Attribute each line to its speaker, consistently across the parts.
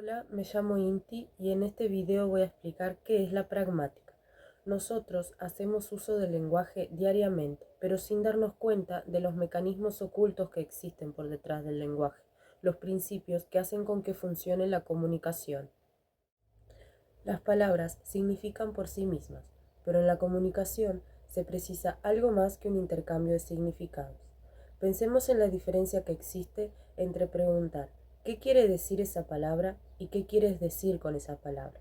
Speaker 1: Hola, me llamo Inti y en este video voy a explicar qué es la pragmática. Nosotros hacemos uso del lenguaje diariamente, pero sin darnos cuenta de los mecanismos ocultos que existen por detrás del lenguaje, los principios que hacen con que funcione la comunicación. Las palabras significan por sí mismas, pero en la comunicación se precisa algo más que un intercambio de significados. Pensemos en la diferencia que existe entre preguntar ¿qué quiere decir esa palabra? Y ¿qué quieres decir con esa palabra?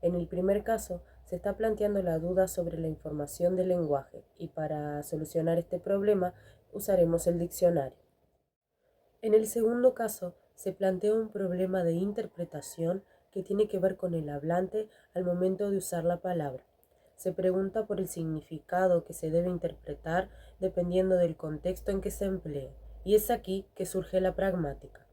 Speaker 1: En el primer caso, se está planteando la duda sobre la información del lenguaje y para solucionar este problema usaremos el diccionario. En el segundo caso, se plantea un problema de interpretación que tiene que ver con el hablante al momento de usar la palabra. Se pregunta por el significado que se debe interpretar dependiendo del contexto en que se emplee, y es aquí que surge la pragmática.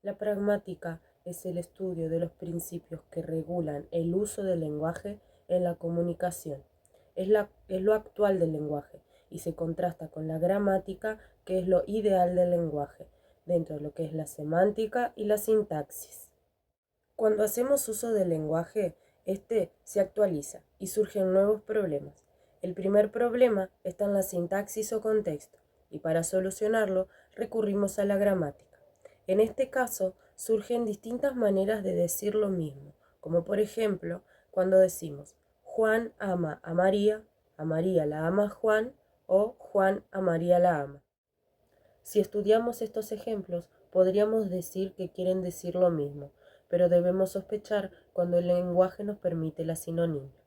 Speaker 1: La pragmática es el estudio de los principios que regulan el uso del lenguaje en la comunicación. Es lo actual del lenguaje y se contrasta con la gramática, que es lo ideal del lenguaje, dentro de lo que es la semántica y la sintaxis. Cuando hacemos uso del lenguaje, este se actualiza y surgen nuevos problemas. El primer problema está en la sintaxis o contexto, y para solucionarlo recurrimos a la gramática. En este caso, surgen distintas maneras de decir lo mismo, como por ejemplo, cuando decimos Juan ama a María la ama Juan, o Juan a María la ama. Si estudiamos estos ejemplos, podríamos decir que quieren decir lo mismo, pero debemos sospechar cuando el lenguaje nos permite la sinonimia.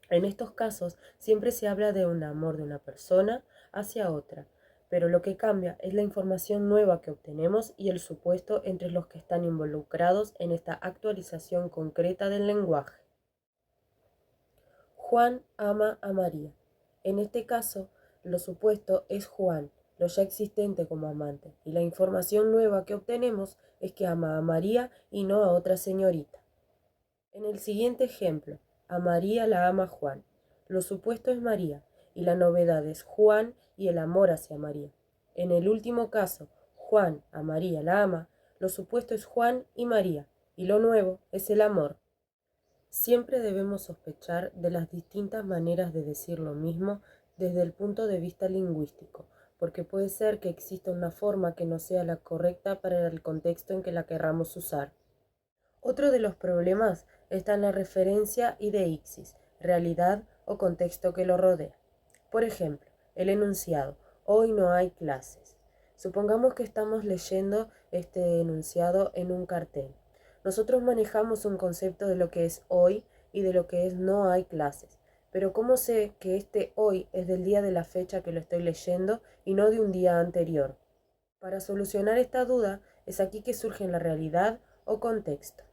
Speaker 1: En estos casos, siempre se habla de un amor de una persona hacia otra, pero lo que cambia es la información nueva que obtenemos y el supuesto entre los que están involucrados en esta actualización concreta del lenguaje. Juan ama a María. En este caso, lo supuesto es Juan, lo ya existente como amante, y la información nueva que obtenemos es que ama a María y no a otra señorita. En el siguiente ejemplo, a María la ama Juan. Lo supuesto es María, y la novedad es Juan y el amor hacia María. En el último caso, Juan a María la ama, lo supuesto es Juan y María, y lo nuevo es el amor. Siempre debemos sospechar de las distintas maneras de decir lo mismo desde el punto de vista lingüístico, porque puede ser que exista una forma que no sea la correcta para el contexto en que la querramos usar. Otro de los problemas está en la referencia y deixis, realidad o contexto que lo rodea. Por ejemplo, el enunciado, hoy no hay clases. Supongamos que estamos leyendo este enunciado en un cartel. Nosotros manejamos un concepto de lo que es hoy y de lo que es no hay clases. Pero ¿cómo sé que este hoy es del día de la fecha que lo estoy leyendo y no de un día anterior? Para solucionar esta duda es aquí que surge la realidad o contexto.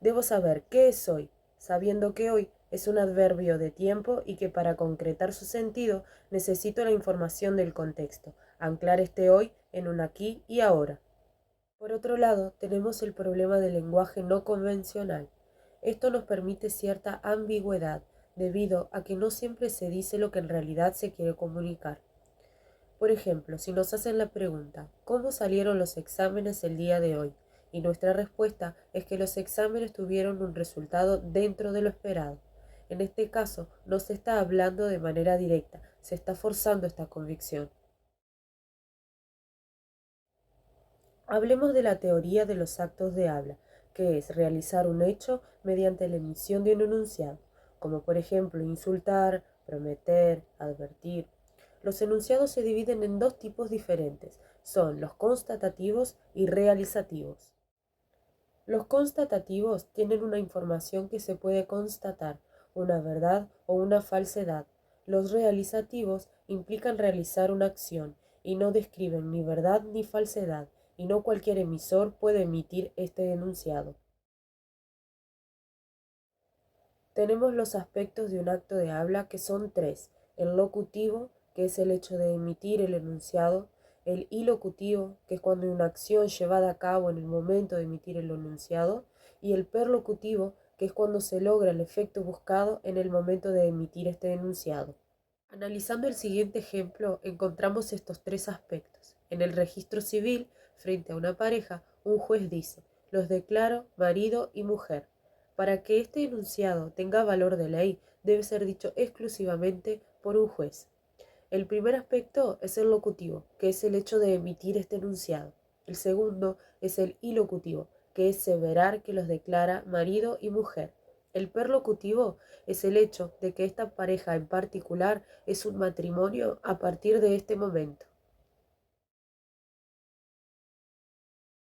Speaker 1: Debo saber qué es hoy, sabiendo que hoy es un adverbio de tiempo y que para concretar su sentido necesito la información del contexto, anclar este hoy en un aquí y ahora. Por otro lado, tenemos el problema del lenguaje no convencional. Esto nos permite cierta ambigüedad, debido a que no siempre se dice lo que en realidad se quiere comunicar. Por ejemplo, si nos hacen la pregunta, ¿cómo salieron los exámenes el día de hoy? Y nuestra respuesta es que los exámenes tuvieron un resultado dentro de lo esperado. En este caso, no se está hablando de manera directa, se está forzando esta convicción. Hablemos de la teoría de los actos de habla, que es realizar un hecho mediante la emisión de un enunciado, como por ejemplo insultar, prometer, advertir. Los enunciados se dividen en dos tipos diferentes, son los constatativos y realizativos. Los constatativos tienen una información que se puede constatar, una verdad o una falsedad. Los realizativos implican realizar una acción y no describen ni verdad ni falsedad, y no cualquier emisor puede emitir este enunciado. Tenemos los aspectos de un acto de habla que son tres: el locutivo, que es el hecho de emitir el enunciado; el ilocutivo, que es cuando hay una acción llevada a cabo en el momento de emitir el enunciado; y el perlocutivo, que es cuando se logra el efecto buscado en el momento de emitir este enunciado. Analizando el siguiente ejemplo, encontramos estos tres aspectos. En el registro civil, frente a una pareja, un juez dice: los declaro marido y mujer. Para que este enunciado tenga valor de ley, debe ser dicho exclusivamente por un juez. El primer aspecto es el locutivo, que es el hecho de emitir este enunciado. El segundo es el ilocutivo, que es severar que los declara marido y mujer. El perlocutivo es el hecho de que esta pareja en particular es un matrimonio a partir de este momento.